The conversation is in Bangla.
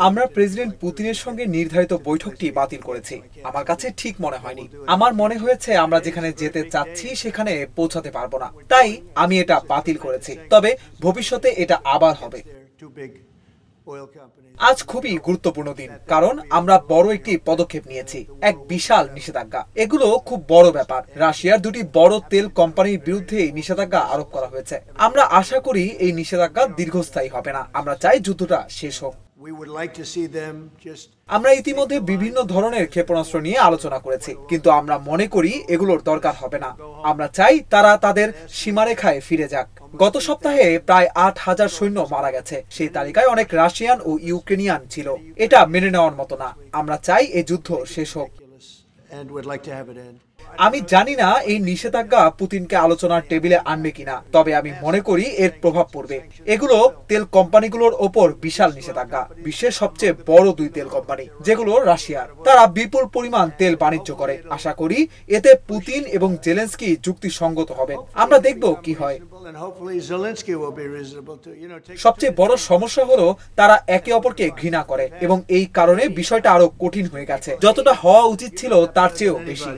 আমরা প্রেসিডেন্ট পুতিনের সঙ্গে নির্ধারিত বৈঠকটি বাতিল করেছি। আমার কাছে ঠিক মনে হয়নি। আমার মনে হয়েছে আমরা যেখানে যেতে চাচ্ছি সেখানে পৌঁছাতে পারবো না, তাই আমি এটা বাতিল করেছি। তবে ভবিষ্যতে এটা আবার হবে। আজ খুবই গুরুত্বপূর্ণ দিন, কারণ আমরা বড় একটি পদক্ষেপ নিয়েছি, এক বিশাল নিষেধাজ্ঞা। এগুলো খুব বড় ব্যাপার। রাশিয়ার দুটি বড় তেল কোম্পানির বিরুদ্ধে নিষেধাজ্ঞা আরোপ করা হয়েছে। আমরা আশা করি এই নিষেধাজ্ঞা দীর্ঘস্থায়ী হবে না। আমরা চাই যুদ্ধটা শেষ হোক। আমরা ইতিমধ্যে বিভিন্ন ধরনের ক্ষেপণাস্ত্র নিয়ে আলোচনা করেছি, কিন্তু আমরা মনে করি এগুলোর দরকার হবে না। আমরা চাই তারা তাদের সীমারেখায় ফিরে যাক। গত সপ্তাহে প্রায় ৮,০০০ সৈন্য মারা গেছে। সেই তালিকায় অনেক রাশিয়ান ও ইউক্রেনিয়ান ছিল। এটা মেনে নেওয়ার মতো না। আমরা চাই এই যুদ্ধ শেষ হোক। আমি জানি না এই নিষেধাজ্ঞা পুতিনকে আলোচনার টেবিলে আনবে কিনা, তবে আমি মনে করি এর প্রভাব পড়বে। এগুলো তেল কোম্পানিগুলোর ওপর বিশাল নিষেধাজ্ঞা। বিশ্বের সবচেয়ে বড় দুই তেল কোম্পানি, যেগুলো রাশিয়ার, তারা বিপুল পরিমাণ তেল বাণিজ্য করে। আশা করি এতে পুতিন এবং জেলেনস্কি যুক্তিসঙ্গত হবেন। আমরা দেখব কি হয়। সবচেয়ে বড় সমস্যা হলো তারা একে অপরকে ঘৃণা করে, এবং এই কারণে বিষয়টা আরো কঠিন হয়ে গেছে। যতটা হওয়া উচিত ছিল তার চেয়েও বেশি।